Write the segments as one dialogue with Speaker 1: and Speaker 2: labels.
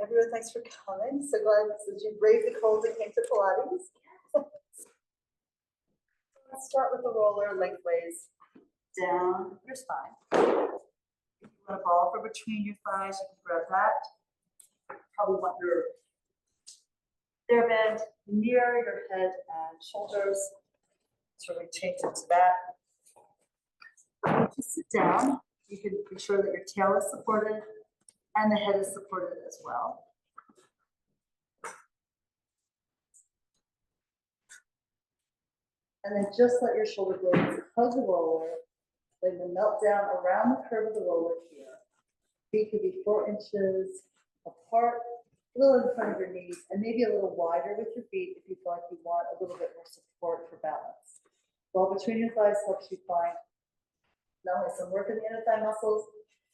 Speaker 1: Everyone, thanks for coming. So glad that you braved the cold and came to Pilates. Let's start with the roller lengthways down your spine. If you want a ball for between your thighs, you can grab that. Probably want your their bend near your head and shoulders. So we change it to that. Just sit down. You can be sure that your tail is supported and the head is supported as well. And then just let your shoulder blades hug the roller. Let them melt down around the curve of the roller here. Feet could be 4 inches apart, a little in front of your knees, and maybe a little wider with your feet if you feel like you want a little bit more support for balance. Ball between your thighs helps you find not only some work in the inner thigh muscles,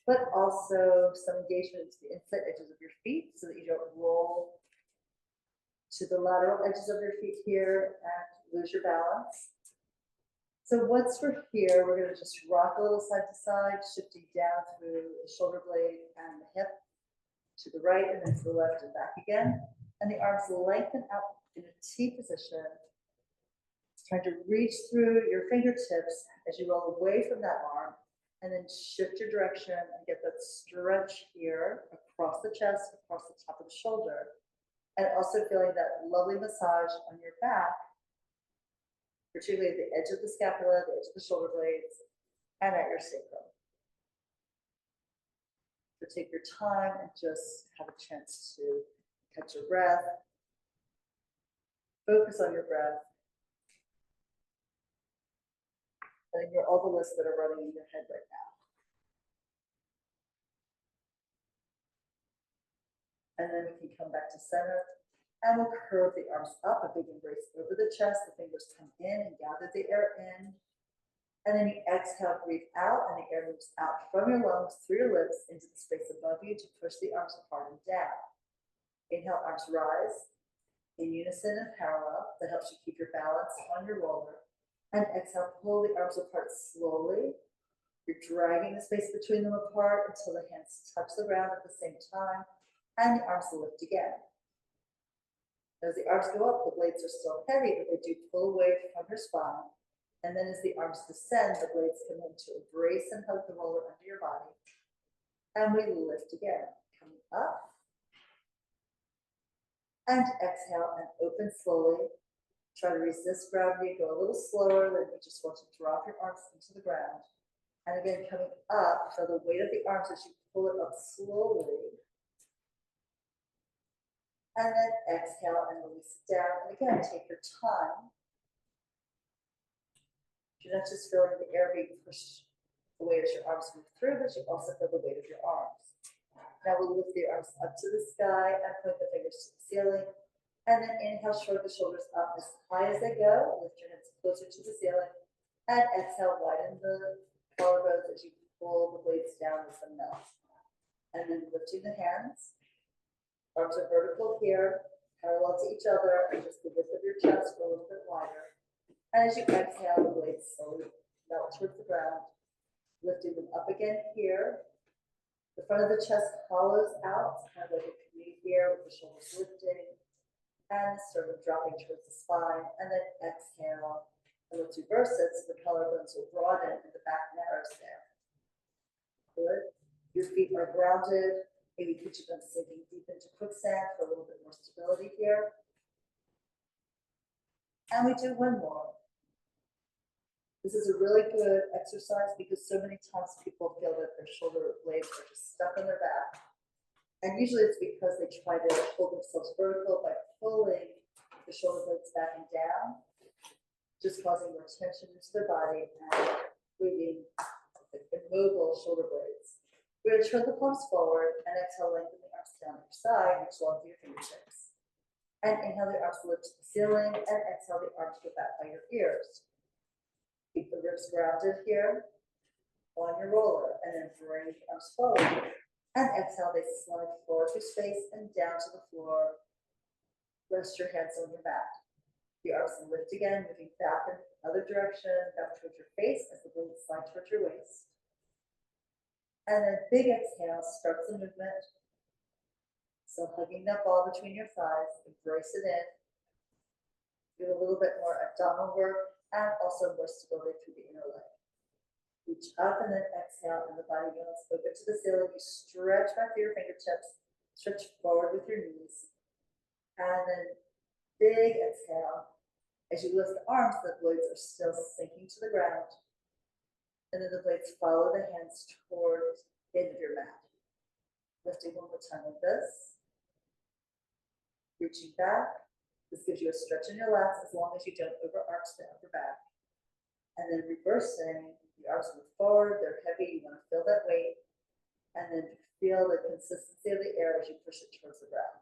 Speaker 1: but also some engagement to the inside edges of your feet so that you don't roll to the lateral edges of your feet here and lose your balance. So once we're here, we're going to just rock a little side to side, shifting down through the shoulder blade and the hip to the right and then to the left and back again. And the arms lengthen out in a T position. Trying to reach through your fingertips as you roll away from that arm and then shift your direction and get that stretch here across the chest, across the top of the shoulder. And also feeling that lovely massage on your back, particularly at the edge of the scapula, the edge of the shoulder blades, and at your sacrum. So take your time and just have a chance to catch your breath. Focus on your breath. And hear all the lists that are running in your head right now. And then we can come back to center. And we'll curve the arms up, a big embrace over the chest. The fingers come in and gather the air in. And then you exhale, breathe out, and the air moves out from your lungs, through your lips, into the space above you to push the arms apart and down. Inhale, arms rise in unison and parallel. That helps you keep your balance on your roller. And exhale, pull the arms apart slowly. You're dragging the space between them apart until the hands touch the ground at the same time, and the arms lift again. As the arms go up, the blades are still heavy, but they do pull away from your spine. And then as the arms descend, the blades come in to embrace and hug the roller under your body. And we lift again, coming up. And exhale and open slowly. Try to resist gravity, go a little slower, then you just want to drop your arms into the ground. And again, coming up, feel the weight of the arms as you pull it up slowly. And then exhale and release it down. And again, take your time. You're not just feeling the air being pushed away as your arms move through, but you also feel the weight of your arms. Now we'll lift the arms up to the sky and point the fingers to the ceiling. And then inhale, shrug the shoulders up as high as they go. Lift your hands closer to the ceiling. And exhale, widen the collarbones as you pull the blades down with some melt. And then lifting the hands. Arms are vertical here, parallel to each other, and just the width of your chest go a little bit wider. And as you exhale, the blades slowly melt towards the ground, lifting them up again here. The front of the chest hollows out, kind of like a canoe here with the shoulders lifting, and the sternum dropping towards the spine. And then exhale, and let's reverse it so the collarbones will broaden and the back narrows there. Good. Your feet are grounded. Maybe picture them sinking deep into quicksand for a little bit more stability here. And we do one more. This is a really good exercise because so many times people feel that their shoulder blades are just stuck in their back. And usually it's because they try to hold themselves vertical by pulling the shoulder blades back and down, just causing more tension into their body and creating immobile shoulder blades. We're going to turn the palms forward and exhale, lengthen the arms down your side, reach long to your fingertips. And inhale, the arms lift to the ceiling, and exhale, the arms go back by your ears. Keep the ribs grounded here on your roller, and then bring the arms forward. And exhale, they slide forward through space and down to the floor. Rest your hands on your back. The arms lift again, moving back in the other direction, back towards your face as the blades slide towards your waist. And then big exhale starts the movement. So hugging that ball between your thighs, embrace it in. Do a little bit more abdominal work and also more stability through the inner leg. Reach up and then exhale, and the body goes open to the ceiling. You stretch back through your fingertips, stretch forward with your knees, and then big exhale. As you lift the arms, the blades are still sinking to the ground, and then the blades follow the hands towards the end of your mat. Lifting one more time like this, reaching back. This gives you a stretch in your lats as long as you don't overarch the upper back. And then reversing, the arms move forward, they're heavy, you want to feel that weight, and then feel the consistency of the air as you push it towards the ground.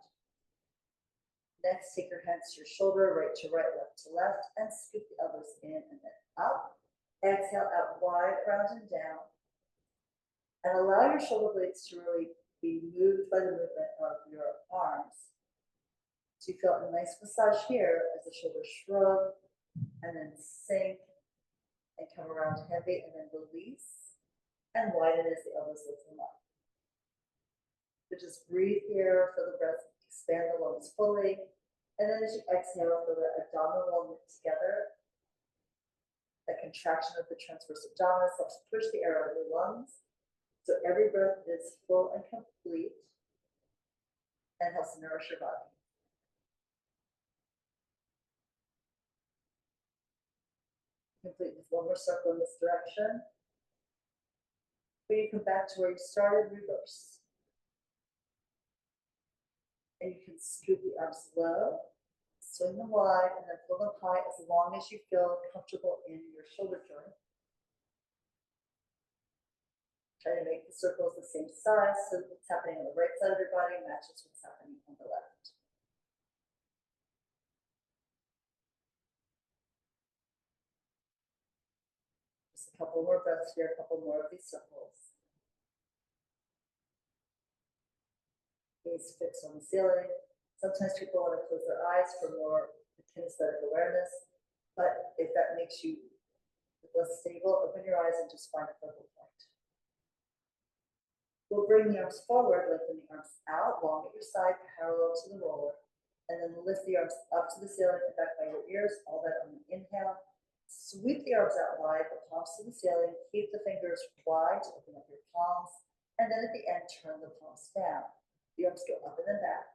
Speaker 1: Next, take your hands to your shoulder, right to right, left to left, and scoop the elbows in and then up. Exhale out wide, around and down. And allow your shoulder blades to really be moved by the movement of your arms. So you feel a nice massage here as the shoulders shrug and then sink and come around heavy and then release and widen as the elbows lift them up. So just breathe here, feel the breath, expand the lungs fully. And then as you exhale, feel the abdominal wall knit together. That contraction of the transverse abdominis helps push the air out of your lungs. So every breath is full and complete and helps nourish your body. Complete with one more circle in this direction. When you come back to where you started, reverse. And you can scoop the arms low, swing them wide, and then pull them high as long as you feel comfortable in your shoulder joint. Try to make the circles the same size so what's happening on the right side of your body matches what's happening on the left. Just a couple more breaths here, a couple more of these circles. Gaze fixed on the ceiling. Sometimes people want to close their eyes for more kinesthetic awareness, but if that makes you less stable, open your eyes and just find a focal point. We'll bring the arms forward, lengthen the arms out, long at your side, parallel to the roller, and then lift the arms up to the ceiling and back by your ears, all that on the inhale. Sweep the arms out wide, the palms to the ceiling, keep the fingers wide to open up your palms, and then at the end, turn the palms down. The arms go up and then back.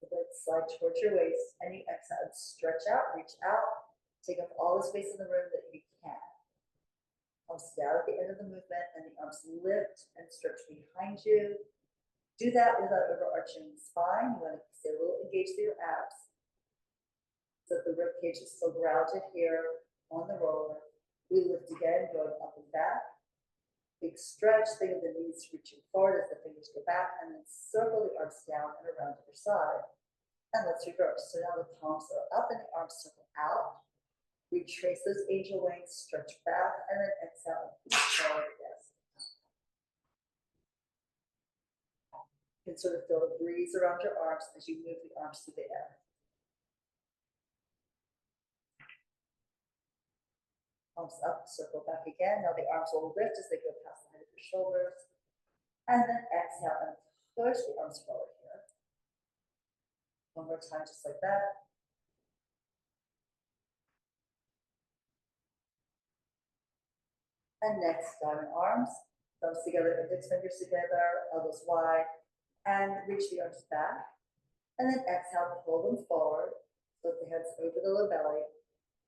Speaker 1: The legs slide towards your waist, and you exhale and stretch out, reach out, take up all the space in the room that you can. Palms down at the end of the movement, and the arms lift and stretch behind you. Do that without overarching the spine. You want to stay a little engaged through your abs, so that the rib cage is still grounded here on the roller. We lift again, going up and back. Big stretch, think of the knees reaching forward as the fingers go back, and then circle the arms down and around to your side. And let's reverse. So now the palms are up and the arms circle out. Retrace those angel wings, stretch back, and then exhale and push forward again. You can sort of feel a breeze around your arms as you move the arms through the air. Palms up, circle back again. Now the arms will lift as they go past the head of your shoulders. And then exhale and push the arms forward here. One more time, just like that. And next, diamond arms. Thumbs together, index fingers together, elbows wide. And reach the arms back. And then exhale, pull them forward. Lift the hands over the low belly.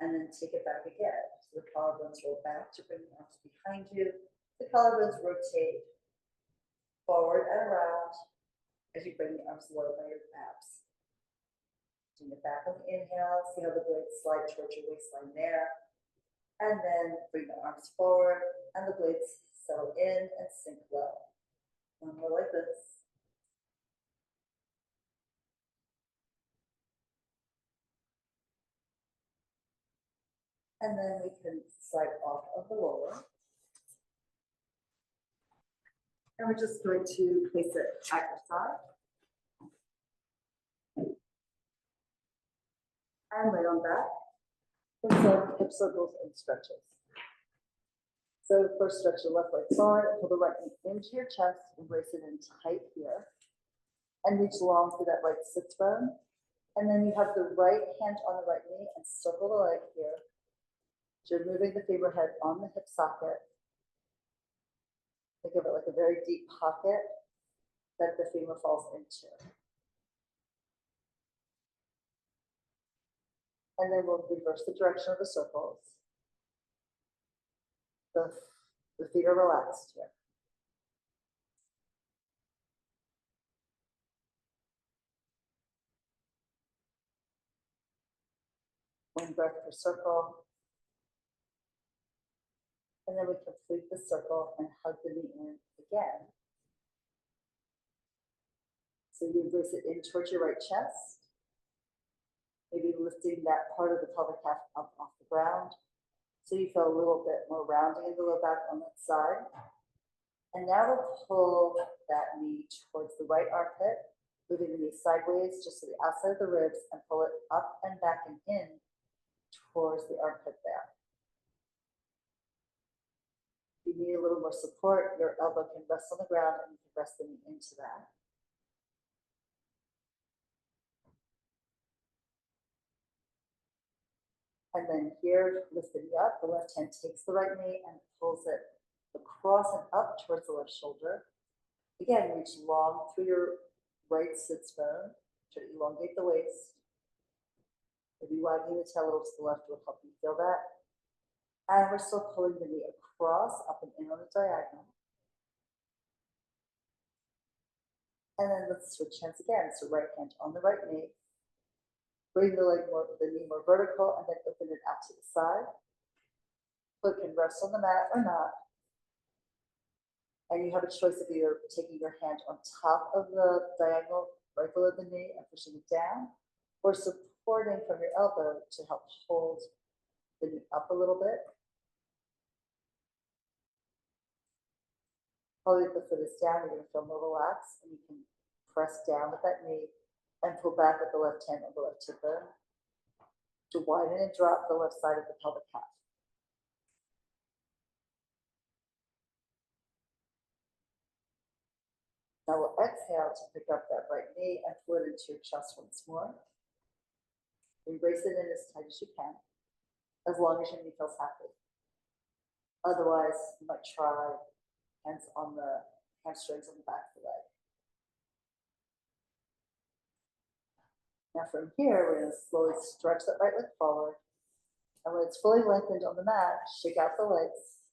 Speaker 1: And then take it back again. So the collarbones roll back to bring the arms behind you. The collarbones rotate forward and around as you bring the arms low by your abs. Bring it back on the inhale. See how the blades slide towards your waistline there. And then bring the arms forward and the blades settle in and sink low. One more like this. And then we can slide off of the roller. And we're just going to place it at your side. And lay on back. For some hip circles and stretches. So first stretch your left leg forward, pull the right knee into your chest, embrace it in tight here. and reach long through that right sits bone. And then you have the right hand on the right knee and circle the leg here. So you're moving the femur head on the hip socket. Think of it like a very deep pocket that the femur falls into. And then we'll reverse the direction of the circles. The feet are relaxed here. One breath per circle. And then we complete the circle and hug the knee in again. So you embrace it in towards your right chest. Maybe lifting that part of the pelvic half up off the ground. So you feel a little bit more rounding in the low back on that side. And now we'll pull that knee towards the right armpit, moving the knee sideways just to the outside of the ribs and pull it up and back and in towards the armpit there. If you need a little more support, your elbow can rest on the ground and you can rest the knee into that. And then here, lift the knee up. The left hand takes the right knee and pulls it across and up towards the left shoulder. Again, reach long through your right sits bone to elongate the waist. Maybe wagging the tail a little to the left will help you feel that. And we're still pulling the knee across, up and in on the diagonal. And then let's switch hands again. So right hand on the right knee. Bring the knee more vertical and then open it out to the side. Foot can rest on the mat or not. And you have a choice of either taking your hand on top of the diagonal right below the knee and pushing it down, or supporting from your elbow to help hold the knee up a little bit. Probably if the foot is down, you're going to feel more relaxed, and you can press down with that knee and pull back with the left hand on the left hip bone to widen and drop the left side of the pelvic half. Now we'll exhale to pick up that right knee and pull it into your chest once more. Embrace it in as tight as you can, as long as your knee feels happy. Otherwise, you might try hands on the hamstrings on the back of the leg. Now from here, we're going to slowly stretch that right leg forward. And when it's fully lengthened on the mat, shake out the legs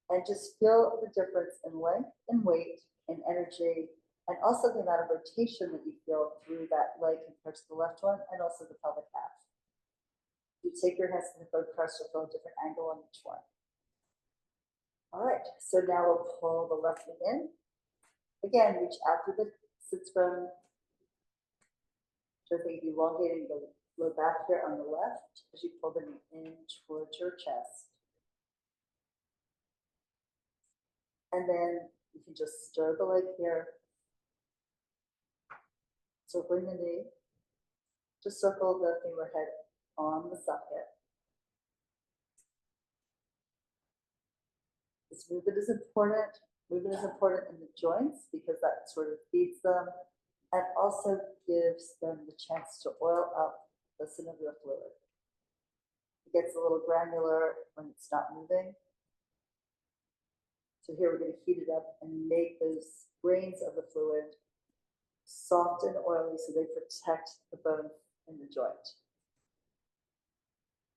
Speaker 1: and just feel the difference in length and weight and energy, and also the amount of rotation that you feel through that leg compared to the left one, and also the pelvic half. You take your hands to the hip press, you'll feel a different angle on each one. All right, so now we'll pull the left knee in. Again, reach out through the sits bone. So think elongating the low back here on the left as you pull the knee in towards your chest. And then you can just stir the leg here. Circling the knee. Just circle the femur head on the socket. This movement is important. Movement is important in the joints because that sort of feeds them and also gives them the chance to oil up the synovial fluid. It gets a little granular when it's not moving. So here we're going to heat it up and make those grains of the fluid soft and oily so they protect the bone in the joint.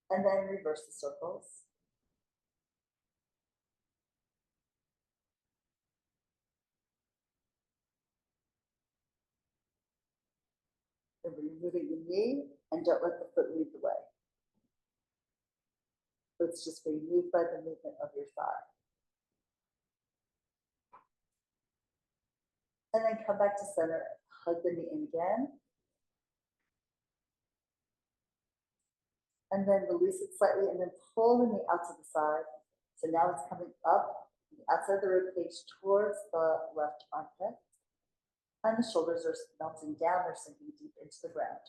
Speaker 1: And then reverse the circles. And removing the knee, and don't let the foot lead the way. Foot's just being moved by the movement of your thigh. And then come back to center, hug the knee in again. And then release it slightly and then pull the knee out to the side. So now it's coming up the outside of the rib cage towards the left armpit. And the shoulders are melting down, they're sinking deep into the ground.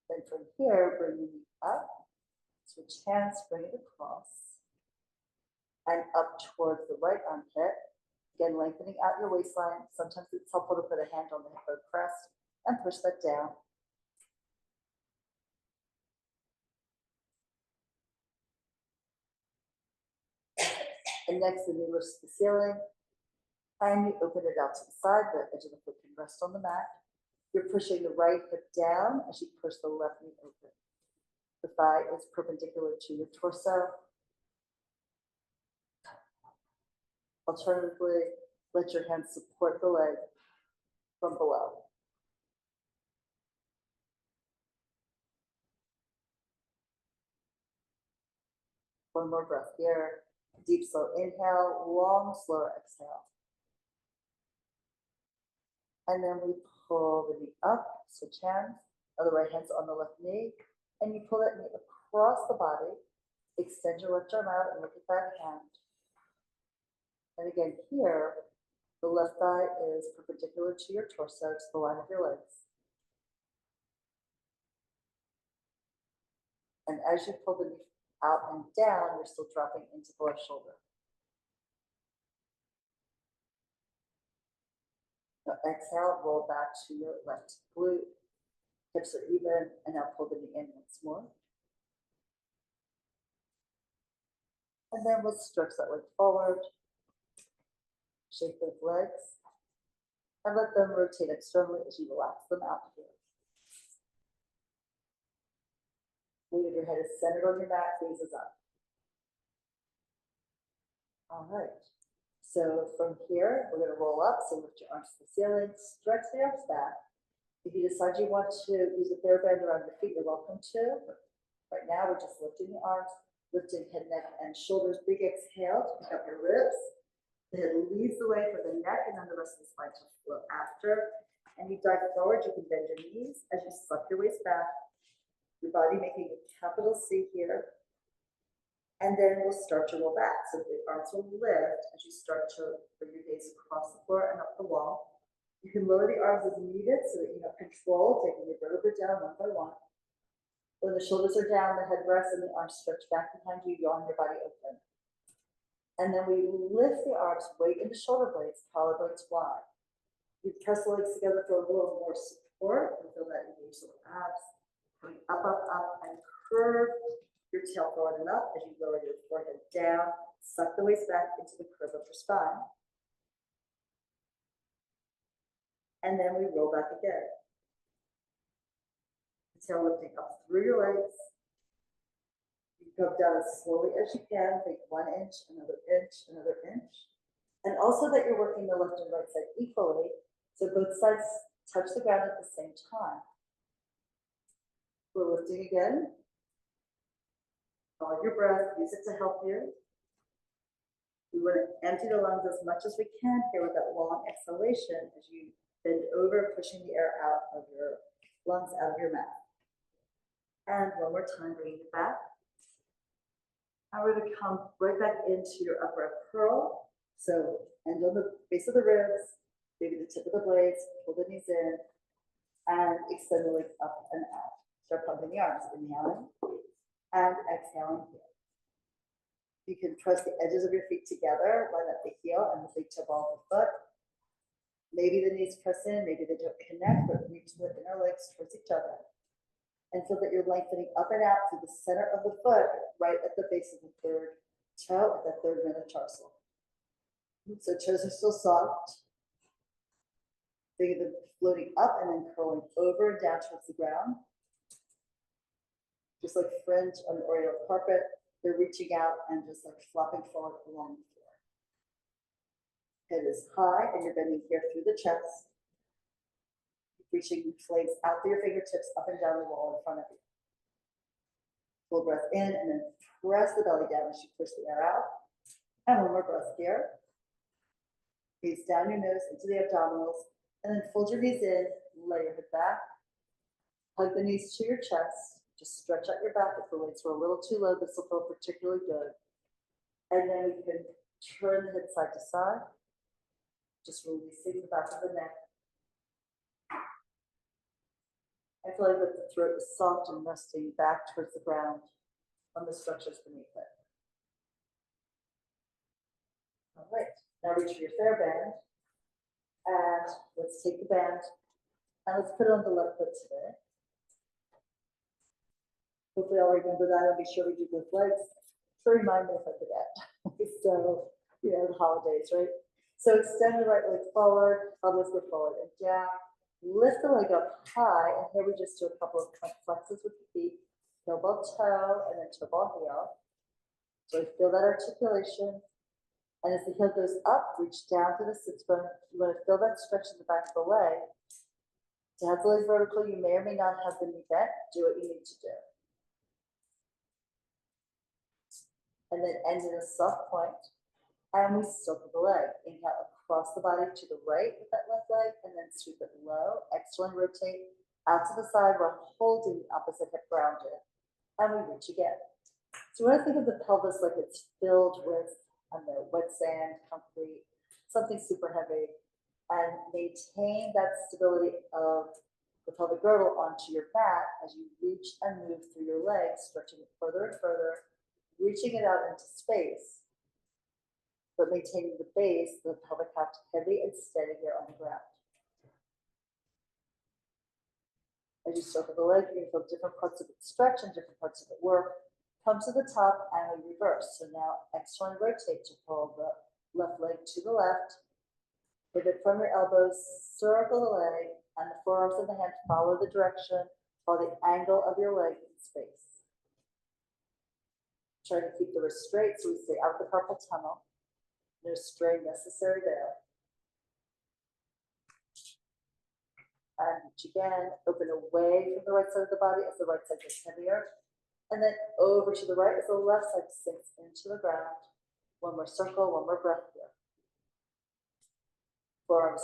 Speaker 1: Then from here, bring the knee up Switch hands, bring it across and up towards the right armpit. Again, lengthening out your waistline. Sometimes it's helpful to put a hand on the hip or crest and push that down. And next, then you lift the ceiling and you open it out to the side. The edge of the foot can rest on the mat. You're pushing the right hip down as you push the left knee open. The thigh is perpendicular to your torso. Alternatively, let your hands support the leg from below. One more breath here. Deep, slow inhale, long, slower exhale. And then we pull the knee up, switch hands. Now the right hand's on the left knee, and you pull that knee across the body. Extend your left arm out and look at that hand. And again, here, the left thigh is perpendicular to your torso, to the line of your legs. And as you pull the knee out and down, you're still dropping into the left shoulder. Now exhale, roll back to your left glute. Hips are even, and now pull the knee in once more. And then we'll stretch that leg forward. Shake those legs. And let them rotate externally as you relax them out here. Weight of your head is centered on your mat, gazes up. All right. So from here, we're going to roll up. So lift your arms to the ceiling, stretch the arms back. If you decide you want to use a TheraBand around your feet, you're welcome to. Right now, we're just lifting the arms, lifting head, neck, and shoulders. Big exhale to pick up your ribs. The head leads the way for the neck, and then the rest of the spine to flow after. And you dive forward, you can bend your knees as you suck your waist back. Your body making a capital C here. And then we'll start to roll back. So the arms will lift as you start to bring your gaze across the floor and up the wall. You can lower the arms as needed so that you have control, taking your vertebrae down one by one. When the shoulders are down, the head rests, and the arms stretch back behind you, yawn your body open. And then we lift the arms, weight into shoulder blades, collarbones wide. You press the legs together for a little more support and feel that engage the abs. Coming up, up, up, and curve your tail forward and up as you lower your forehead down. Suck the waist back into the curve of your spine. And then we roll back again. The tail lifting up through your legs. You come down as slowly as you can. Take 1 inch, another inch, another inch. And also that you're working the left and right side equally, so both sides touch the ground at the same time. We're lifting again. Follow your breath, use it to help you. We want to empty the lungs as much as we can here with that long exhalation as you bend over, pushing the air out of your lungs, out of your mouth. And one more time, bringing it back. And we're going to come right back into your upper curl. So end on the base of the ribs, maybe the tip of the blades, pull the knees in, and extend the legs up and out. Start pumping the arms, inhaling and exhaling here. You can press the edges of your feet together, line up the heel and the big toe ball of the foot. Maybe the knees press in, maybe they don't connect, but reach the inner legs towards each other. And feel that you're lengthening up and out through the center of the foot, right at the base of the third toe, at the third metatarsal. So toes are still soft. Think of them floating up and then curling over and down towards the ground. Just like fringe on the Oriental carpet, they're reaching out and just like flopping forward along the floor. Head is high and you're bending here through the chest. Reaching legs out through your fingertips, up and down the wall in front of you. Full breath in and then press the belly down as you push the air out. And one more breath here. Gaze down your nose into the abdominals and then fold your knees in, lay your head back. Hug the knees to your chest. Just stretch out your back if the weights were a little too low. This will feel particularly good. And then we can turn the head side to side. Just releasing the back of the neck. I feel like that the throat is soft and resting back towards the ground. on the structures beneath it. All right, now reach for your fair band. And let's take the band and let's put it on the left foot today. Hopefully I'll remember that and be sure we do both legs. So remind me if I forget. So, you know, the holidays, right? So extend the right leg forward, elbows go forward and down. Lift the leg up high, and here we just do a couple of flexes with the feet. Heel ball toe, and then toe ball heel. So we feel that articulation. And as the heel goes up, reach down to the sits bone. You want to feel that stretch in the back of the leg. To have the leg vertical, you may or may not have the knee bent. Do what you need to do. And then end in a soft point. And we circle the leg. Inhale across the body to the right with that left leg, and then sweep it low. Exhale and rotate out to the side while holding the opposite hip grounded. And we reach again. So when I think of the pelvis like it's filled with, I don't know, wet sand, concrete, something super heavy, and maintain that stability of the pelvic girdle onto your mat as you reach and move through your legs, stretching it further and further, reaching it out into space, but maintaining the base, the pelvic half heavy and steady here on the ground. As you circle the leg, you're going to feel different parts of it stretch and different parts of it work. Come to the top and we reverse. So now externally rotate to pull the left leg to the left. Pivot from your elbows, circle the leg, and the forearms of the hand follow the direction, follow the angle of your leg in space. Try to keep the wrist straight so we stay out the carpal tunnel. No strain necessary there. And reach again, open away from the right side of the body as the right side gets heavier. And then over to the right as the left side sinks into the ground. One more circle, one more breath here. Forearms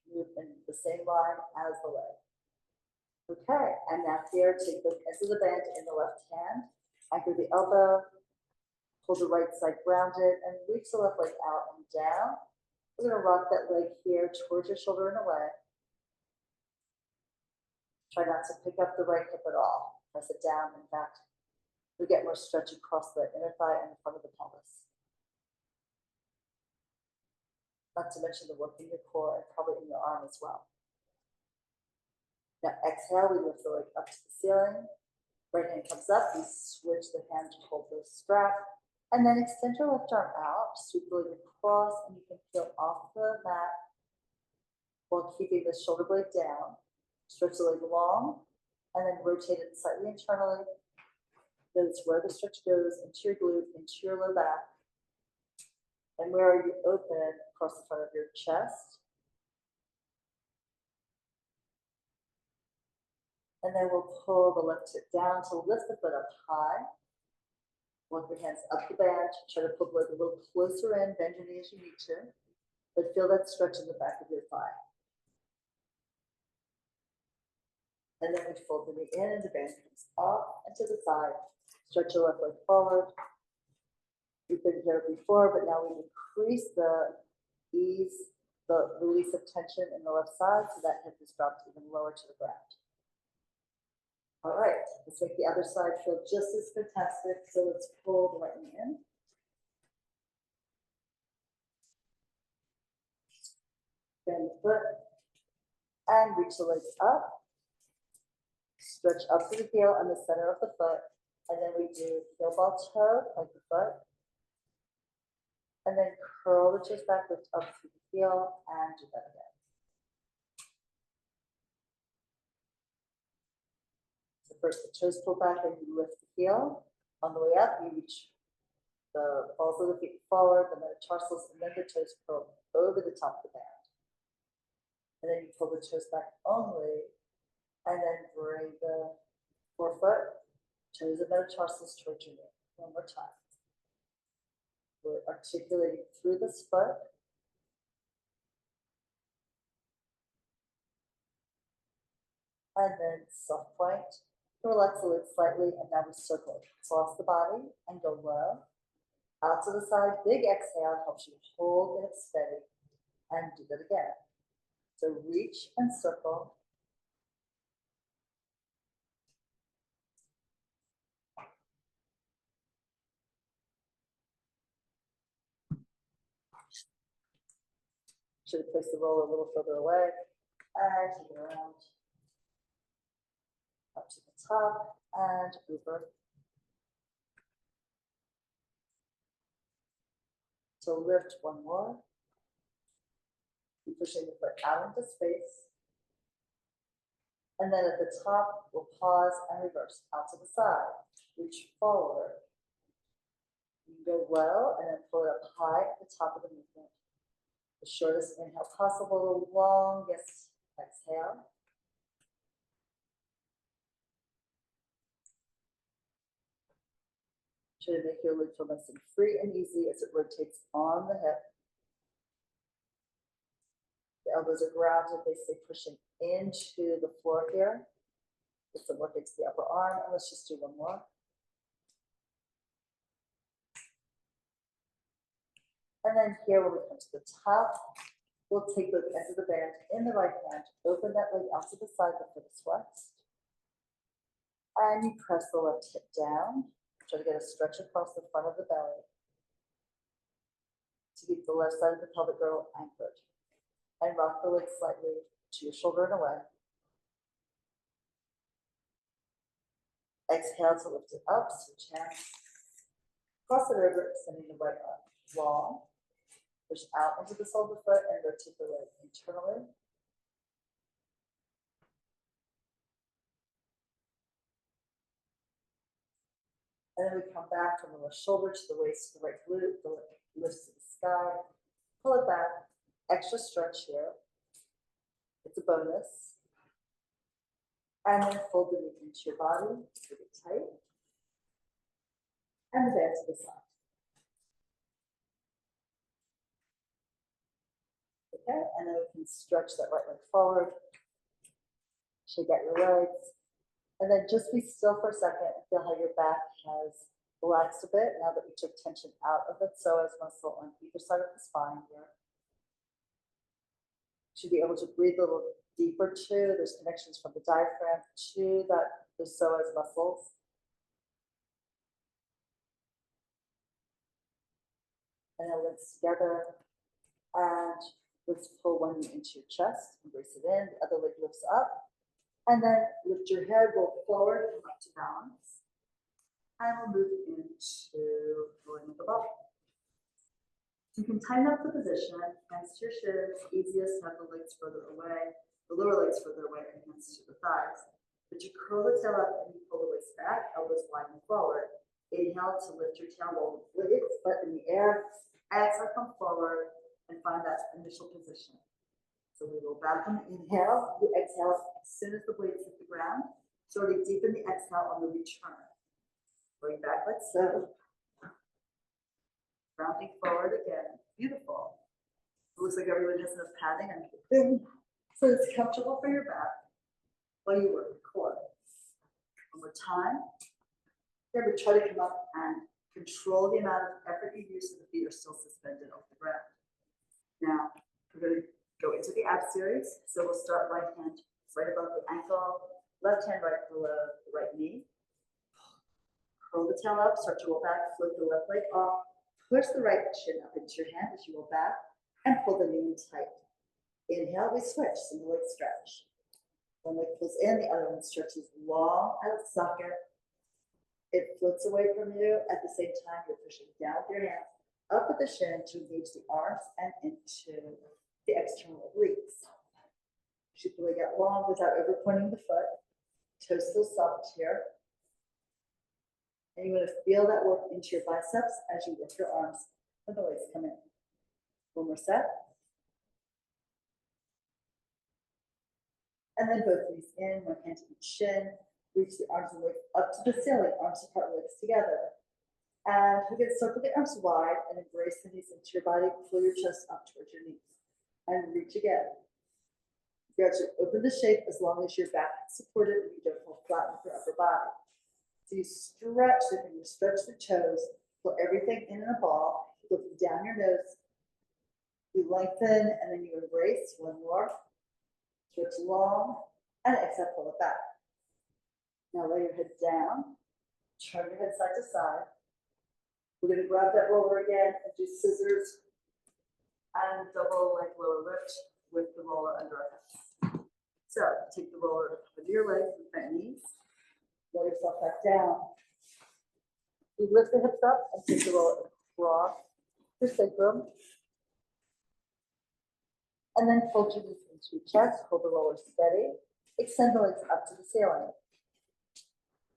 Speaker 1: move in the same line as the leg. Okay, and now here, take the ends of the band in the left hand, anchor the elbow, hold the right side grounded, and reach the left leg out and down. We're going to rock that leg here towards your shoulder and away. Try not to pick up the right hip at all. Press it down. In fact, we get more stretch across the inner thigh and the front of the pelvis. Not to mention the work in your core and probably in your arm as well. Now exhale, we lift the leg up to the ceiling. Right hand comes up, we switch the hand to hold the strap. And then extend your left arm out, sweep the leg across, and you can peel off the mat while keeping the shoulder blade down. Stretch the leg long, and then rotate it slightly internally. Notice where the stretch goes into your glute, into your low back. And where are you open across the front of your chest. And then we'll pull the left hip down to lift the foot up high. Walk your hands up the band. Try to pull the leg a little closer in, bend your knee as you need to. But feel that stretch in the back of your thigh. And then we fold the knee in and the band comes up and to the side. Stretch your left leg forward. We've been here before, but now we increase the ease, the release of tension in the left side so that hip is dropped even lower to the ground. All right, let's make the other side feel just as fantastic. So let's pull the right knee in. Bend the foot and reach the legs up. Stretch up to the heel and the center of the foot. And then we do heel ball toe, like the foot. And then curl the toes back, lift up through the heel, and do that again. So first the toes pull back and you lift the heel. On the way up, you reach the balls of the feet forward, the metatarsals, and then the toes curl over the top of the band. And then you pull the toes back only, and then bring the forefoot, toes and metatarsals towards your knee. One more time. We're articulating through this foot. And then soft point. Relax the leg slightly, and now we circle across the body and go low. Out to the side, big exhale helps you hold it steady. And do that again. So reach and circle. Should have placed the roller a little further away. And take it around. Up to the top and over. So lift one more. Keep pushing the foot out into space. And then at the top, we'll pause and reverse out to the side. Reach forward. You can go low and then pull it up high at the top of the movement. The shortest inhale possible, the longest exhale. Try to make your leg feel nice and free and easy as it rotates on the hip. The elbows are grounded, basically pushing into the floor here. Get some work into the upper arm, and let's just do one more. And then here, when we come to the top, we'll take the end of the band in the right hand, open that leg out to the side, the foot is flexed. And you press the left hip down. Try to get a stretch across the front of the belly to keep the left side of the pelvic girdle anchored. And rock the leg slightly to your shoulder and away. Exhale to lift it up, switch hands. Cross it over, extending the right arm long. Push out into the sole of the foot and rotate the leg internally. And then we come back from the left shoulder to the waist, to the right glute, the leg lifts to the sky. Pull it back, extra stretch here. It's a bonus. And then fold the knee into your body, keep it tight. And the band to the side. Okay, and then we can stretch that right leg forward. Shake out your legs. And then just be still for a second and feel how your back has relaxed a bit now that we took tension out of the psoas muscle on either side of the spine here. Should be able to breathe a little deeper too. There's connections from the diaphragm to the psoas muscles. And then let's together. And let's pull one knee into your chest, embrace it in, the other leg lifts up. And then lift your head, roll forward, come up to balance. And we'll move into rolling with the ball. You can tighten up the position, hands to your shins, easiest, have the legs further away, the lower legs further away, and hands to the thighs. But you curl the tail up and you pull the waist back, elbows widen forward. Inhale to lift your tail, roll the foot in the air. Exhale, come forward and find that initial position. So we go back on the inhale, we exhale as soon as the blades hit the ground. So already deepen the exhale on the return. Going back like so. Rounding forward again. Beautiful. It looks like everyone has enough padding and everything. So it's comfortable for your back while you work the core. One more time. Remember, try to come up and control the amount of effort you use so the feet are still suspended off the ground. Now, we're going to go into the ab series. So we'll start right hand right above the ankle, left hand right below the right knee. Curl the tail up, start to roll back, float the left leg off, push the right shin up into your hand as you roll back, and pull the knee in tight. Inhale, we switch, single leg stretch. One leg pulls in, the other one stretches long out of the socket. It floats away from you. At the same time, you're pushing down with your hands, up with the shin to engage the arms and into the external obliques. Shoot the leg out long without over pointing the foot. Toes still soft here. And you want to feel that work into your biceps as you work your arms when the legs come in. One more set. And then both knees in, one hand to each shin. Reach the arms and legs up to the ceiling, arms apart, legs together. And we're going to circle the arms wide and embrace the knees into your body. Pull your chest up towards your knees. And reach again. You actually open the shape as long as your back is supported and you don't fall flat with your upper body. So you stretch the fingers, stretch the toes, pull everything in a ball, looking down your nose. You lengthen and then you embrace. One more. Stretch long and exhale, pull it back. Now lay your head down, turn your head side to side. We're going to grab that roller again and do scissors and double leg lower lift with the roller under our hips. So take the roller under your legs with bent knees, roll yourself back down. You lift the hips up and take the roller across your sacrum. And then fold your knees into your chest, hold the roller steady, extend the legs up to the ceiling.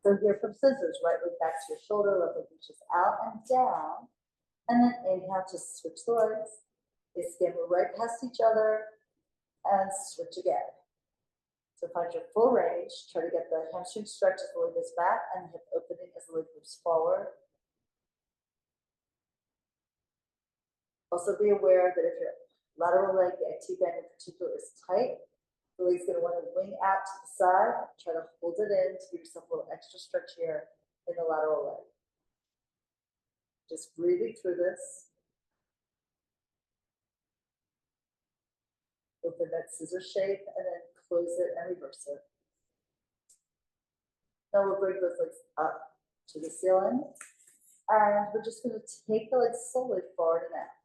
Speaker 1: So here from scissors, right leg back to your shoulder, left leg reaches out and down. And then inhale to switch the legs. They skim right past each other and switch again. So find your full range. Try to get the hamstring stretch as the leg goes back and the hip opening as the leg moves forward. Also be aware that if your lateral leg, the IT band in particular, is tight, the leg's going to want to wing out to the side. Try to hold it in to give yourself a little extra stretch here in the lateral leg. Just breathing through this. Open that scissor shape and then close it and reverse it. Now we'll bring those legs up to the ceiling. And we're just going to take the legs slowly forward and out.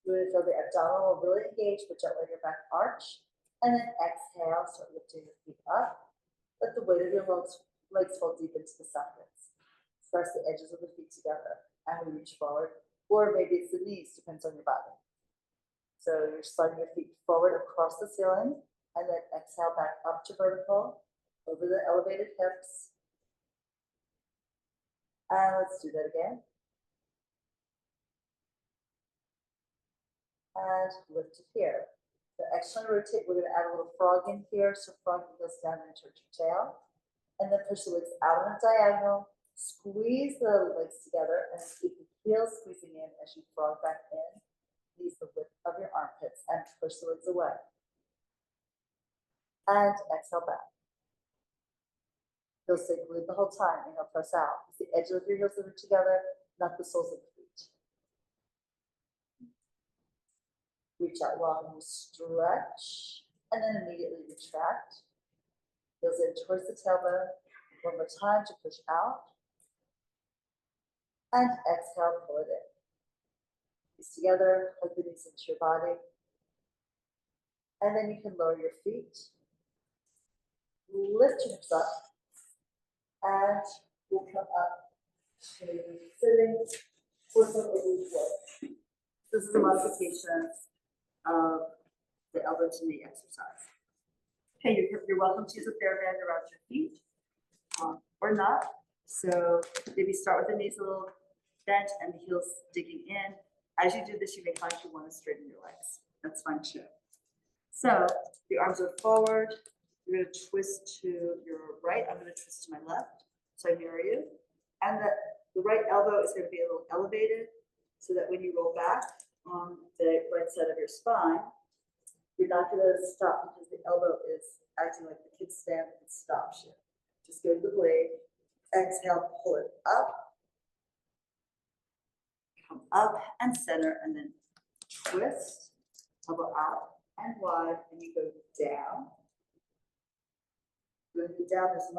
Speaker 1: You're going to feel the abdominal really engage, but gently your back arch. And then exhale, start lifting your feet up. Let the weight of your legs fall deep into the sockets. Press the edges of the feet together and we reach forward. Or maybe it's the knees, depends on your body. So you're sliding your feet forward across the ceiling and then exhale back up to vertical over the elevated hips. And let's do that again. And lift it here. So externally rotate, we're going to add a little frog in here. So frog goes down and towards your tail. And then push the legs out on a diagonal. Squeeze the legs together and keep the heels squeezing in as you frog back in. Use the width of your armpits and push the legs away. And exhale back. You'll stay glued the whole time. Inhale, press out. It's the edge of your heels that are together, not the soles of the feet. Reach out long and stretch, and then immediately retract. Heels in towards the tailbone. One more time to push out. And exhale, pull it in. Knees together, hug the knees into your body. And then you can lower your feet. Lift your hips up. And we'll come up to sitting for some oblique work. This is a modification of the elbow to knee exercise. Okay, you're welcome to use a TheraBand around your feet or not. So maybe start with the knees a little bent and the heels digging in. As you do this, you may find you want to straighten your legs. That's fine too. So the arms are forward. You're going to twist to your right. I'm going to twist to my left. So I mirror you. And the right elbow is going to be a little elevated so that when you roll back on the right side of your spine, you're not going to stop because the elbow is acting like the kickstand. It stops you. Just go to the blade. Exhale, pull it up. Come up and center, and then twist, elbow out and wide, and you go down. You're going to go down. There's a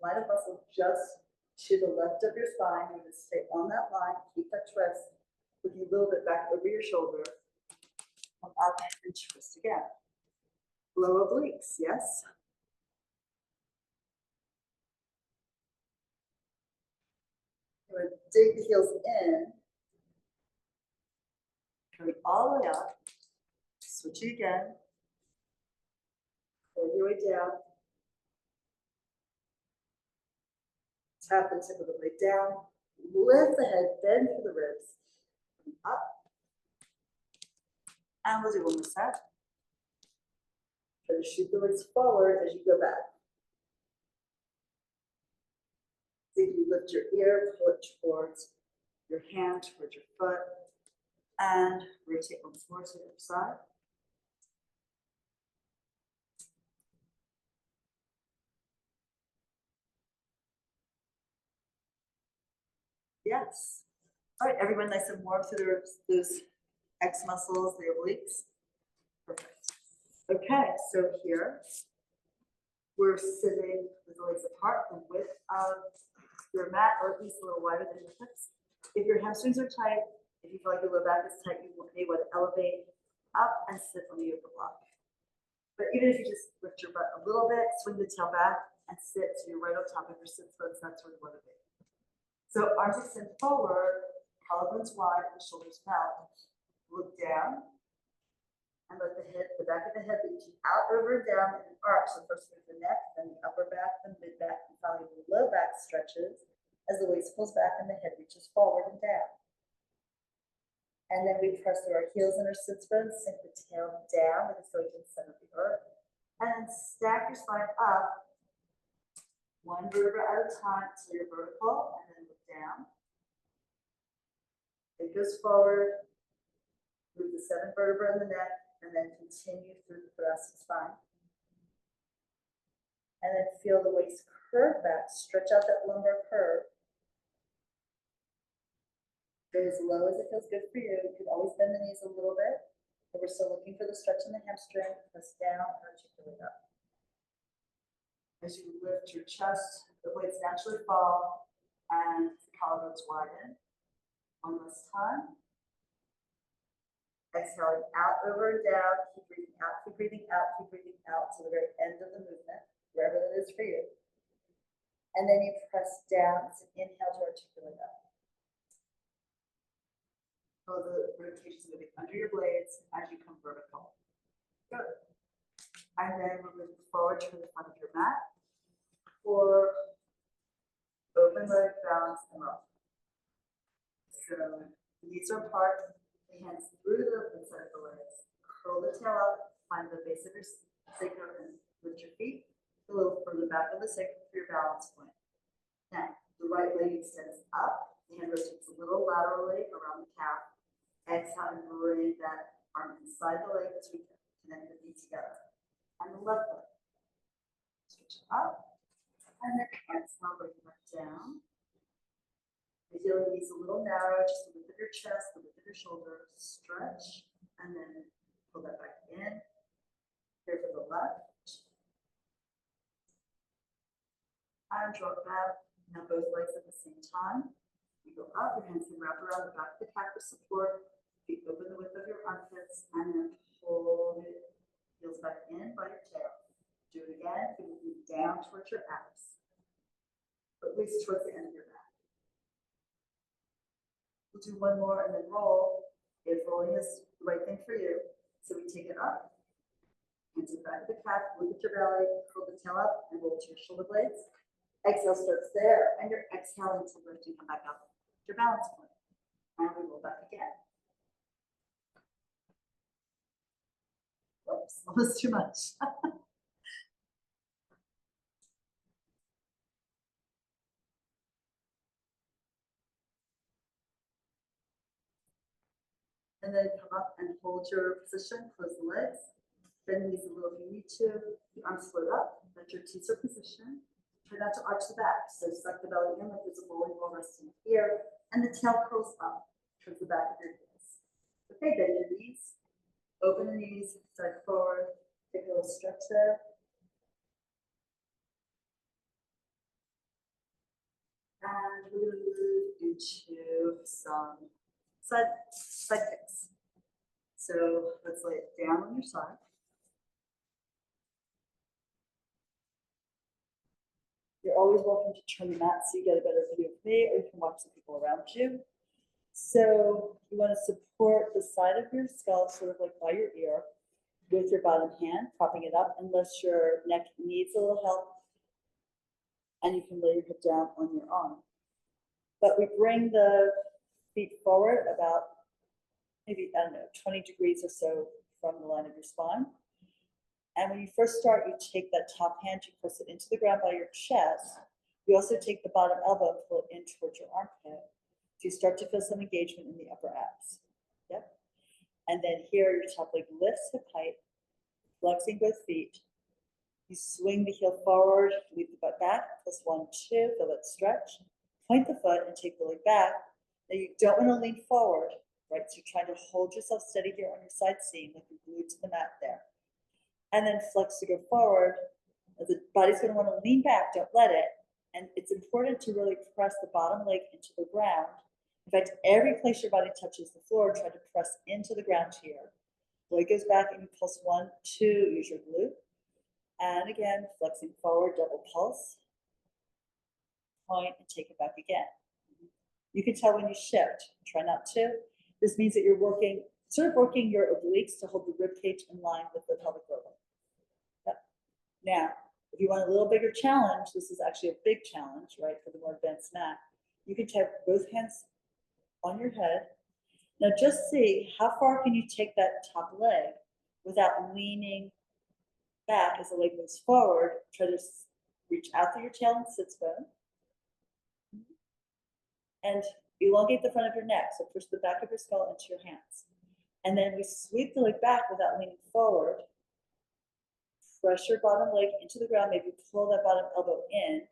Speaker 1: line of muscle just to the left of your spine. You're going to stay on that line. Keep that twist. Put you a little bit back over your shoulder. Come up and twist again. Low obliques, yes. You're going to dig the heels in. Coming all the way up. Switch it again. Pull your way down. Tap the tip of the blade down. Lift the head, bend through the ribs. Up. And we'll do one more set. Try to shoot the legs forward as you go back. See if you lift your ear, pull it towards your hand, towards your foot, and rotate once more to the other side. Yes. All right, everyone nice and warm through those X muscles, the obliques. Perfect. Okay, so here we're sitting with the legs apart, the width of your mat, or at least a little wider than your hips. If your hamstrings are tight, If you feel like your low back is tight, you may want to elevate up and sit on the yoga block. But even if you just lift your butt a little bit, swing the tail back and sit so you're right on top of your sit bones, that's where you want to be. So arms extend forward, collarbones wide, and shoulders melt. Look down and let the back of the head reach out, over, and down, and an arch. So first move the neck, then the upper back, then mid back, and finally the low back stretches as the waist pulls back and the head reaches forward and down. And then we press through our heels and our sits bones, sink the tail down with the going to the center of the earth. And then stack your spine up, one vertebra at a time until you're vertical, and then look down. It goes forward, move the 7 vertebrae in the neck, and then continue through the thoracic spine. And then feel the waist curve back, stretch out that lumbar curve. Go as low as it feels good for you. You can always bend the knees a little bit, but we're still looking for the stretch in the hamstring. Press down and articulate up. As you lift your chest, the blades naturally fall and the collarbones widen. One last time. Exhaling out, over, and down. Keep breathing out, keep breathing out, keep breathing out to the very end of the movement, wherever that is for you. And then you press down. It's an inhale to articulate up. Feel the rotations moving under your blades as you come vertical. Good. And then we're moving forward to the front of your mat. Or open leg, balance, and rock. So the knees are apart, the hands through the inside of the legs. Curl the tail up, find the base of your sacrum and lift your feet a little further back of the sacrum for your balance point. Now, the right leg extends up, the hand rotates a little laterally around the calf. Exhale and bring that arm inside the leg as we connect the feet together. And the left leg. Switch up. And then exhale, bring it back down. Ideally, knees a little narrow, just the width of your chest, the width of your shoulders. Stretch, and then pull that back in. Here for the left. And drop back. Now both legs at the same time. You go up, your hands can wrap around the back of the calf for support. Feet open the width of your armpits, and then pull it, heels back in by your tail. Do it again, feet move down towards your abs, but at least towards the end of your back. We'll do one more and then roll. If rolling is the right thing for you, so we take it up, hands to the back of the calf, look at your belly, pull the tail up, and roll to your shoulder blades. Exhale starts there, and you're exhaling to lift and come back up to your balance point. And we roll back again. Whoops, almost too much. And then come up and hold your position, close the legs, bend the knees a little if you need to, the arms float up, let your T-square position. Try not to arch the back, so suck the belly in like there's a rolling ball resting here, and the tail curls up towards the back of your heels. Okay, bend your knees, open the knees, side forward, take a little stretch there. And we're going to move into some side kicks. So let's lay it down on your side. You're always welcome to turn your mat so you get a better view of me, or you can watch the people around you. So you want to support the side of your skull, sort of like by your ear, with your bottom hand, propping it up, unless your neck needs a little help. And you can lay your head down on your arm. But we bring the feet forward about maybe, 20 degrees or so from the line of your spine. And when you first start, you take that top hand, you press it into the ground by your chest. You also take the bottom elbow and pull it in towards your armpit. So you start to feel some engagement in the upper abs. Yep. And then here, your top leg lifts hip height, flexing both feet. You swing the heel forward, lead the butt back, plus 1, 2, feel that stretch. Point the foot and take the leg back. Now you don't want to lean forward, right? So you're trying to hold yourself steady here on your side seam, like you're glued to the mat there. And then flex to go forward. The body's going to want to lean back, don't let it. And it's important to really press the bottom leg into the ground In fact, every place your body touches the floor, try to press into the ground here. Leg goes back and you pulse 1, 2, use your glute. And again, flexing forward, double pulse. Point and take it back again. You can tell when you shift. Try not to. This means that you're working, sort of working your obliques to hold the rib cage in line with the pelvic girdle. Yep. Now, if you want a little bigger challenge, this is actually a big challenge, right, for the more advanced mat. You can take both hands on your head. Now just see how far can you take that top leg without leaning back as the leg moves forward. Try to reach out through your tail and sits bone. And elongate the front of your neck. So push the back of your skull into your hands. And then we sweep the leg back without leaning forward. Press your bottom leg into the ground. Maybe pull that bottom elbow in.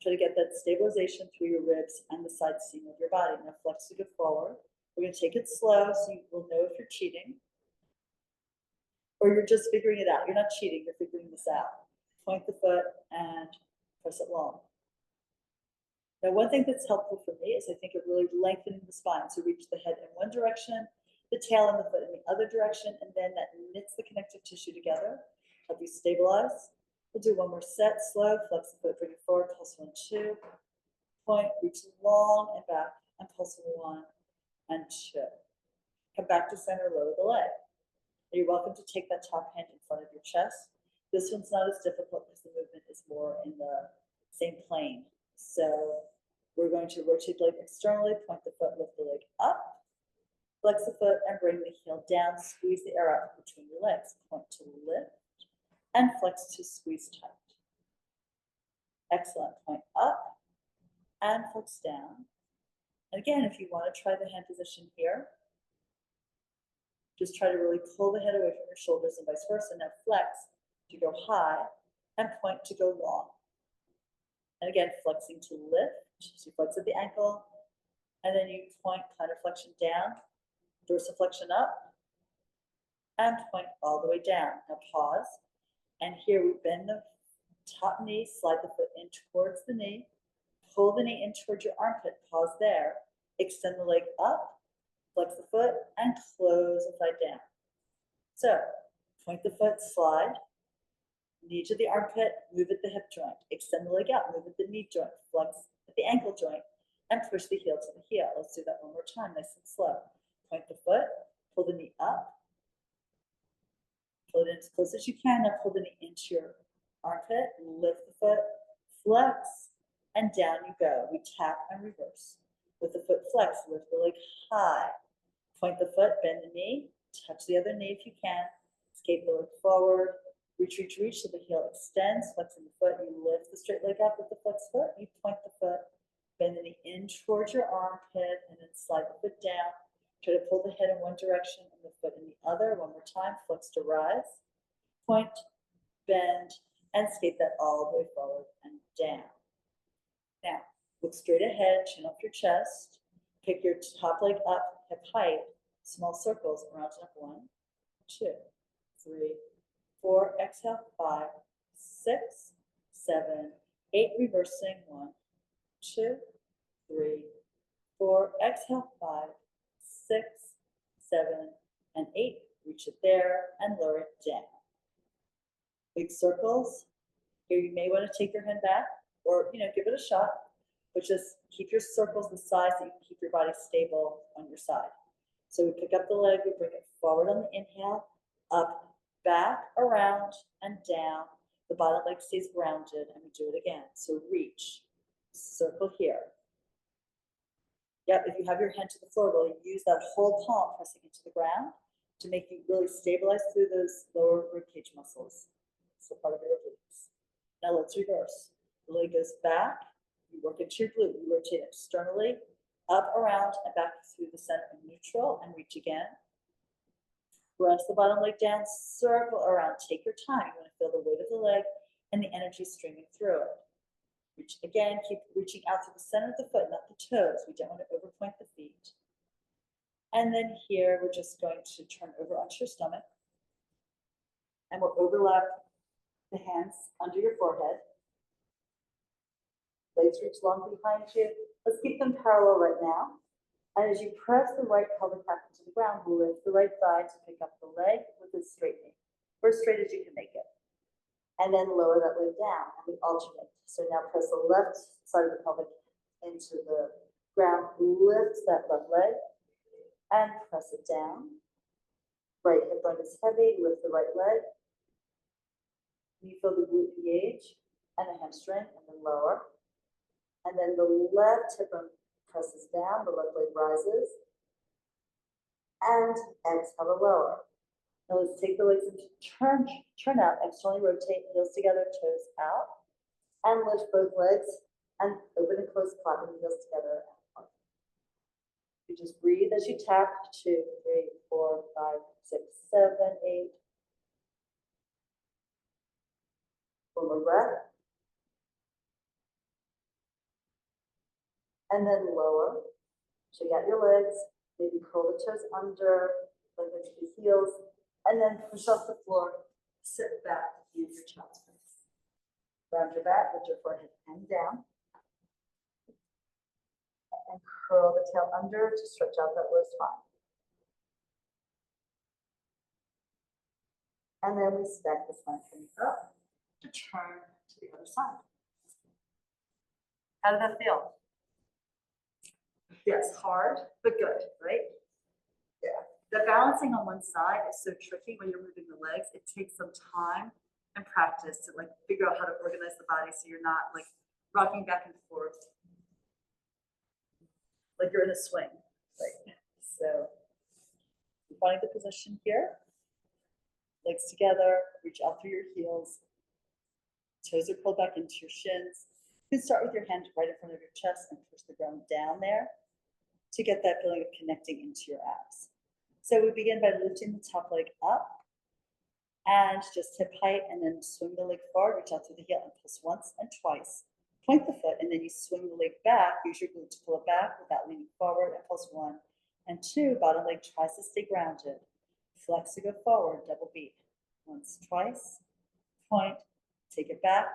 Speaker 1: Try to get that stabilization through your ribs and the side seam of your body. Now flex to go forward. We're going to take it slow so you will know if you're cheating or you're just figuring it out. You're not cheating, you're figuring this out. Point the foot and press it long. Now, one thing that's helpful for me is I think of really lengthening the spine. So reach the head in one direction, the tail and the foot in the other direction, and then that knits the connective tissue together. Help you stabilize. We'll do one more set, slow, flex the foot, bring it forward, pulse 1, 2. Point, reach long and back, and pulse 1 and 2. Come back to center, lower the leg. You're welcome to take that top hand in front of your chest. This one's not as difficult because the movement is more in the same plane. So we're going to rotate the leg externally, point the foot, lift the leg up, flex the foot, and bring the heel down. Squeeze the air out between your legs. Point to lift, and flex to squeeze tight. Excellent. Point up, and flex down. And again, if you want to try the hand position here, just try to really pull the head away from your shoulders and vice versa. Now flex to go high, and point to go long. And again, flexing to lift. So you flex at the ankle, and then you point plantar flexion down, dorsiflexion up, and point all the way down. Now pause. And here we bend the top knee, slide the foot in towards the knee, pull the knee in towards your armpit, pause there, extend the leg up, flex the foot, and close the thigh down. So point the foot, slide, knee to the armpit, move at the hip joint, extend the leg out, move at the knee joint, flex at the ankle joint, and push the heel to the heel. Let's do that one more time, nice and slow. Point the foot, pull the knee up, pull it in as close as you can. Now pull the knee into your armpit, lift the foot, flex, and down you go. We tap and reverse. With the foot flex, lift the leg high. Point the foot, bend the knee, touch the other knee if you can. Escape the leg forward. Reach, reach, reach so the heel extends, flexing the foot. You lift the straight leg up with the flexed foot. You point the foot, bend the knee in towards your armpit, and then slide the foot down. Try to pull the head in one direction and the foot in the other. One more time, flex to rise. Point, bend, and skate that all the way forward and down. Now, look straight ahead, chin up your chest. Pick your top leg up, hip height, small circles around and up. 1, 2, 3, 4, exhale, 5, 6, 7, 8, reversing, 1, 2, 3, 4, exhale, 5, 6, 7, and 8, reach it there and lower it down. Big circles. Here you may want to take your hand back or, give it a shot, but just keep your circles the size that you can keep your body stable on your side. So we pick up the leg, we bring it forward on the inhale, up, back, around, and down. The bottom leg stays grounded, and we do it again. So reach, circle here. Yep, if you have your hand to the floor, really use that whole palm pressing into the ground to make you really stabilize through those lower ribcage muscles. So part of your obliques. Now let's reverse. The leg goes back, you work into your glute, you rotate externally, up, around, and back through the center in neutral, and reach again. Press the bottom leg down, circle around, take your time. You want to feel the weight of the leg and the energy streaming through it. Reach again, keep reaching out to the center of the foot, not the toes. We don't want to overpoint the feet. And then here, we're just going to turn over onto your stomach. And we'll overlap the hands under your forehead. Legs reach long behind you. Let's keep them parallel right now. And as you press the right pelvic half into the ground, lift the right thigh to pick up the leg with a straight knee, or as straight as you can make it. And then lower that leg down, and we alternate. So now press the left side of the pelvic into the ground, lift that left leg, and press it down. Right hip bone is heavy, lift the right leg. You feel the glute engage and the hamstring, and then lower. And then the left hip bone presses down, the left leg rises, and exhale to lower. Now let's take the legs and turn out, externally rotate, heels together, toes out, and lift both legs and open and close, clapping the heels together. You just breathe as you tap. 2, 3, 4, 5, 6, 7, 8. One more breath. And then lower. Shake out your legs. Maybe curl the toes under, like into the heels, and then push off the floor. Sit back, use your child's pose. Round your back, let your forehead hang down. And curl the tail under to stretch out that low spine. And then we stack the spine coming up to turn to the other side. How did that feel? Yes, hard, but good, right? Yeah. The balancing on one side is so tricky when you're moving the legs. It takes some time and practice to like figure out how to organize the body so you're not like rocking back and forth like you're in a swing, right? So you're finding the position here. Legs together, reach out through your heels. Toes are pulled back into your shins. You can start with your hand right in front of your chest and push the ground down there to get that feeling of connecting into your abs. So we begin by lifting the top leg up and just hip height, and then swing the leg forward, reach out through the heel and pulse once and twice. Point the foot, and then you swing the leg back, use your glute to pull it back without leaning forward, and pulse 1 and 2. Bottom leg tries to stay grounded. Flex to go forward, double beat. Once, twice, point, take it back.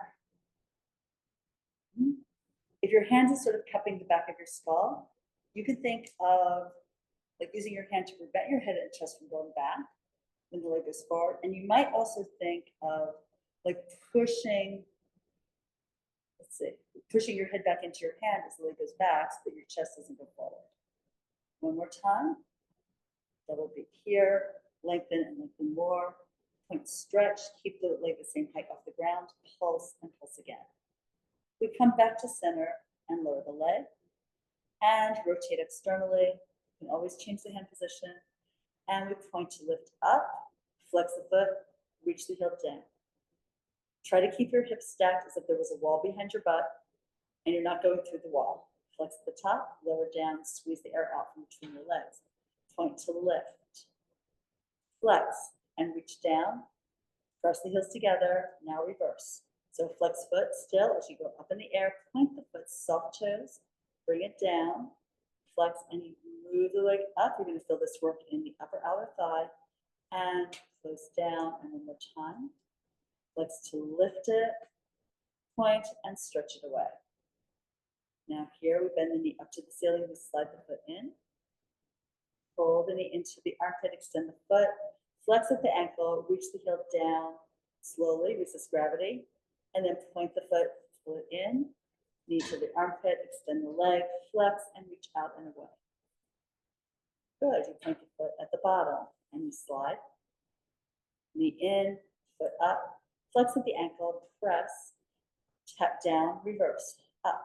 Speaker 1: If your hand is sort of cupping the back of your skull, you could think of like using your hand to prevent your head and chest from going back when the leg goes forward. And you might also think of like pushing, let's see, pushing your head back into your hand as the leg goes back so that your chest doesn't go forward. One more time. Double beat here, lengthen and lengthen more. Point, stretch, keep the leg the same height off the ground, pulse and pulse again. We come back to center and lower the leg and rotate externally. You can always change the hand position. And we point to lift up, flex the foot, reach the heel down. Try to keep your hips stacked as if there was a wall behind your butt and you're not going through the wall. Flex at the top, lower down, squeeze the air out from between your legs. Point to lift, flex, and reach down. Press the heels together, now reverse. So flex foot still as you go up in the air, point the foot, soft toes, bring it down, flex, and you move the leg up. You're going to feel this work in the upper outer thigh, and close down, and one more time. Flex to lift it, point, and stretch it away. Now here, we bend the knee up to the ceiling, we slide the foot in, pull the knee into the armpit, extend the foot, flex at the ankle, reach the heel down, slowly, resist gravity, and then point the foot, pull it in, knee to the armpit, extend the leg, flex, and reach out and away. Good, you point the foot at the bottom, and you slide, knee in, foot up, flex at the ankle, press, tap down, reverse, up.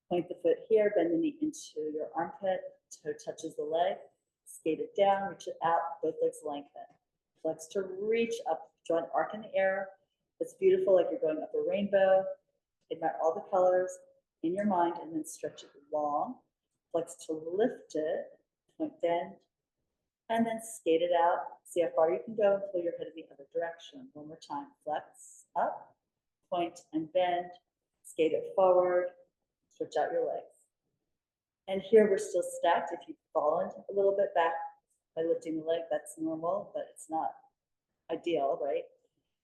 Speaker 1: Point the foot here, bend the knee into your armpit, toe touches the leg, skate it down, reach it out, both legs lengthen. Flex to reach up, draw an arc in the air. It's beautiful, like you're going up a rainbow. Admire all the colors in your mind, and then stretch it long. Flex to lift it, point bend, and then skate it out. See how far you can go and pull your head in the other direction. One more time, flex, up, point and bend, skate it forward, stretch out your legs. And here we're still stacked. If you've fallen a little bit back by lifting the leg, that's normal, but it's not ideal, right?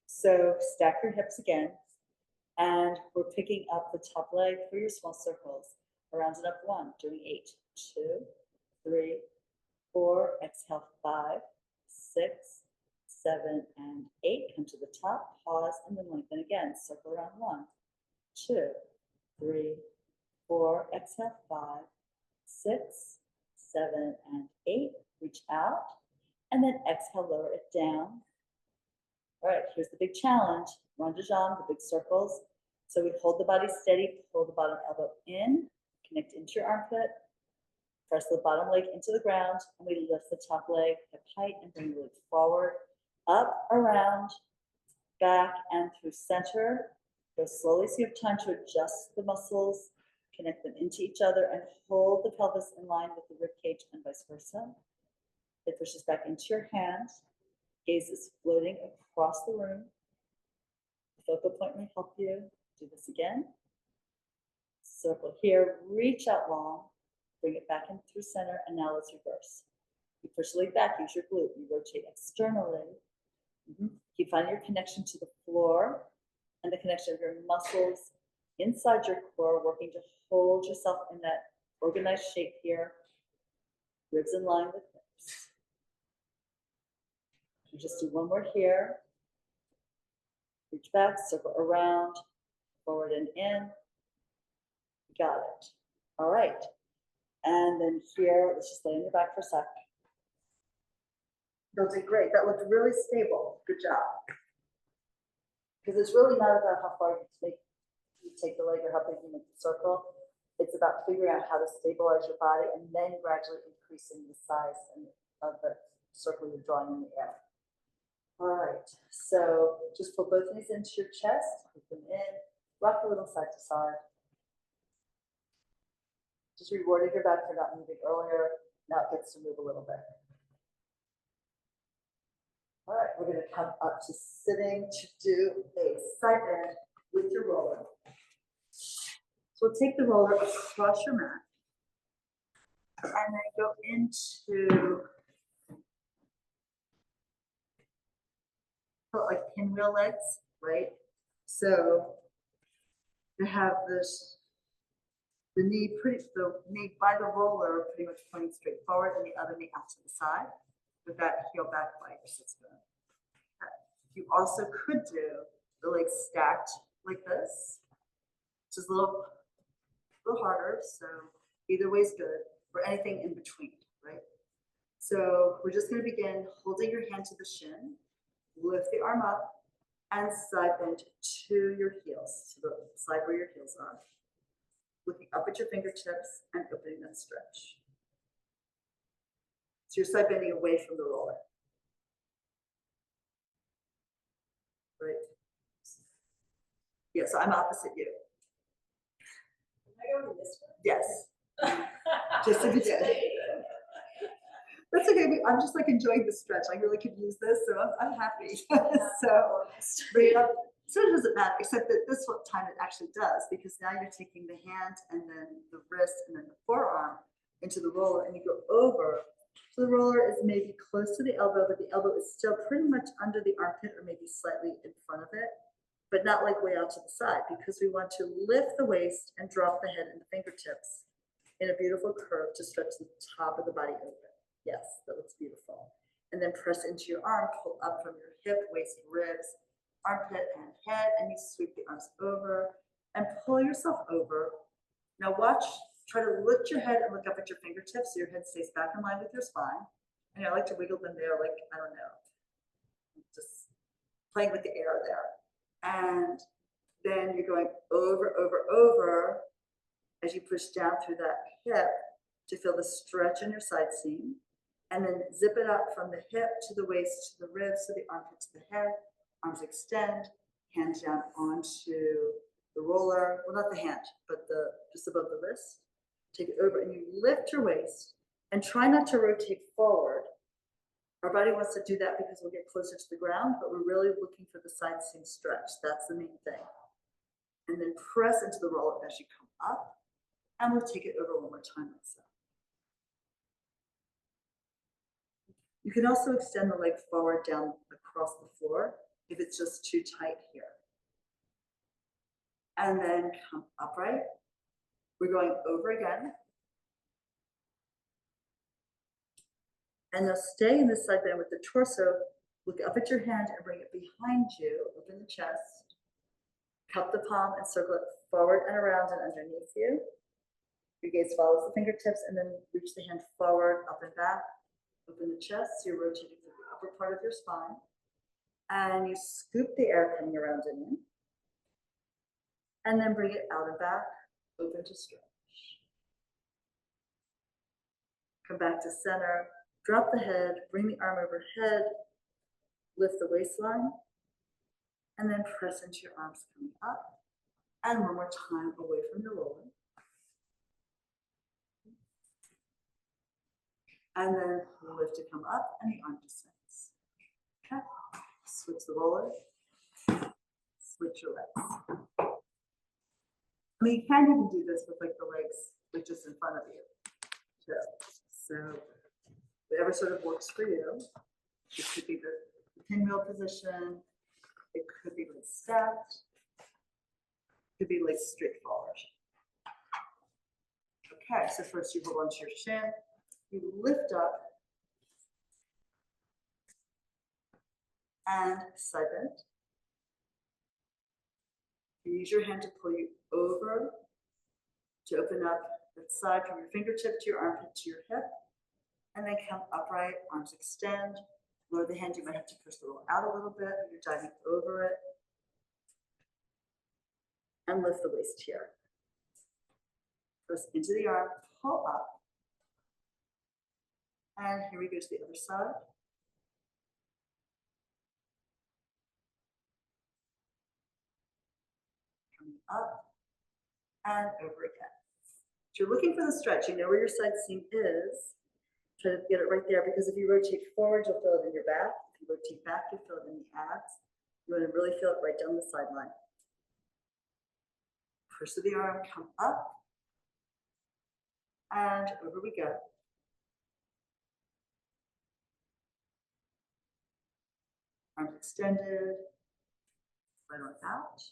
Speaker 1: So stack your hips again, and we're picking up the top leg for your small circles. Round it up 1, doing 8. 2, 3, 4. Exhale, 5, 6, 7, and 8. Come to the top, pause, and then lengthen again. Circle around 1, 2, 3, 4. Exhale, 5, 6, 7, and 8. Reach out, and then exhale, lower it down. All right, here's the big challenge. Rond de jambe, the big circles. So we hold the body steady, pull the bottom elbow in, connect into your armpit, press the bottom leg into the ground, and we lift the top leg hip height and bring the leg forward, up, around, back, and through center. Go slowly so you have time to adjust the muscles, connect them into each other, and hold the pelvis in line with the rib cage and vice versa. It pushes back into your hand. Gaze is floating across the room. The focal point may help you. Do this again. Circle here, reach out long, bring it back in through center, and now let's reverse. You push the leg back, use your glute. You rotate externally. Keep finding your connection to the floor and the connection of your muscles inside your core, working to hold yourself in that organized shape here. Ribs in line with hips. You just do one more here. Reach back, circle around, forward and in. Got it. All right. And then here, let's just lay on your back for a sec. You'll do great. That looked really stable. Good job. Because it's really not about how far you take the leg or how big you make the circle. It's about figuring out how to stabilize your body and then gradually increasing the size of the circle you're drawing in the air. All right. So just pull both knees into your chest, put them in, rock a little side to side. Just rewarded your back for not moving earlier. Now it gets to move a little bit. All right, we're going to come up to sitting to do a side bend with your roller. So we'll take the roller across your mat and then go into like pinwheel legs, right? So you have the knee by the roller pretty much pointing straight forward and the other knee out to the side with that heel back like sits bone. You also could do the legs stacked like this, which is a little harder, so either way is good, or anything in between, right? So we're just going to begin holding your hand to the shin, lift the arm up, and side bend to your heels, to the side where your heels are. Looking up at your fingertips and opening that stretch. So you're side bending away from the roller. Right? Yeah, so I'm opposite you.
Speaker 2: Can I go to this one?
Speaker 1: Yes. Just like you did. That's okay. I'm just like enjoying the stretch. I really could use this, so I'm happy. So bring it up. So it doesn't matter, except that this time it actually does, because now you're taking the hand and then the wrist and then the forearm into the roller, and you go over. So the roller is maybe close to the elbow, but the elbow is still pretty much under the armpit or maybe slightly in front of it, but not like way out to the side, because we want to lift the waist and drop the head and the fingertips in a beautiful curve to stretch the top of the body open. Yes, that looks beautiful. And then press into your arm, pull up from your hip, waist, ribs, armpit and head, and you sweep the arms over and pull yourself over. Now watch, try to lift your head and look up at your fingertips so your head stays back in line with your spine. And I like to wiggle them there like, I don't know, just playing with the air there. And then you're going over, over, over as you push down through that hip to feel the stretch in your side seam. And then zip it up from the hip to the waist to the ribs, to the armpit to the head. Arms extend, hands down onto the roller. Well, not the hand, but just above the wrist. Take it over and you lift your waist and try not to rotate forward. Our body wants to do that because we'll get closer to the ground, but we're really looking for the side seam stretch. That's the main thing. And then press into the roller as you come up, and we'll take it over one more time like so. You can also extend the leg forward down across the floor if it's just too tight here. And then come upright We're going over again. And now stay in this side bend with the torso. Look up at your hand and bring it behind you. Open the chest. Cup the palm and circle it forward and around and underneath you. Your gaze follows the fingertips and then reach the hand forward, up and back. Open the chest, so you're rotating through the upper part of your spine. And you scoop the air coming around and in. And then bring it out and back, open to stretch. Come back to center, drop the head, bring the arm overhead, lift the waistline, and then press into your arms coming up. And one more time away from your roller. And then lift to come up and the arm descends. Okay, switch the roller, switch your legs. I mean, you can even do this with like the legs like just in front of you. So whatever sort of works for you. It could be the pinwheel position. It could be like stacked. It could be like straight forward. Okay, so first you hold onto your shin. You lift up and side bend. You use your hand to pull you over to open up that side from your fingertip to your armpit to your hip. And then come upright, arms extend. Lower the hand, you might have to push the roll out a little bit. You're diving over it. And lift the waist here. Press into the arm, pull up. And here we go to the other side. Coming up and over again. If you're looking for the stretch, you know where your side seam is. Try to get it right there, because if you rotate forward, you'll feel it in your back. If you rotate back, you'll feel it in the abs. You want to really feel it right down the sideline. Push the arm, come up, and over we go. Arms extended, right on out.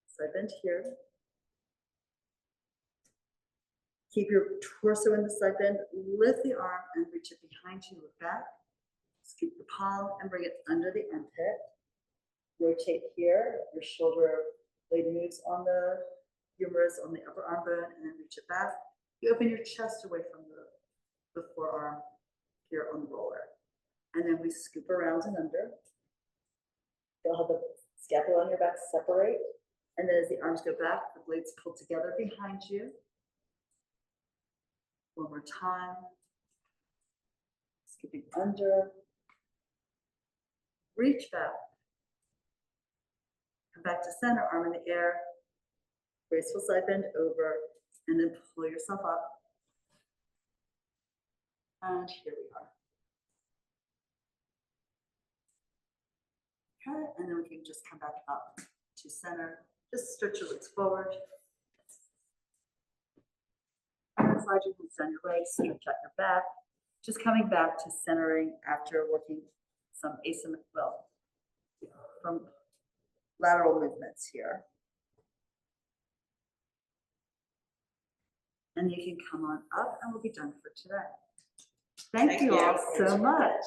Speaker 1: Side bend here. Keep your torso in the side bend, lift the arm and reach it behind you, look back. Scoop the palm and bring it under the armpit. Rotate here, your shoulder blade moves on the humerus on the upper arm bone, and then reach it back. You open your chest away from the forearm here on the roller. And then we scoop around and under. You'll have the scapula on your back separate. And then as the arms go back, the blades pull together behind you. One more time. Skipping under. Reach back. Come back to center, arm in the air. Graceful side bend over, and then pull yourself up. And here we are. Okay, and then we can just come back up to center. Just stretch your legs forward. And then slide your hips down your legs, stretch out your back. Just coming back to centering after working some from lateral movements here. And you can come on up and we'll be done for today. Thank you all so much.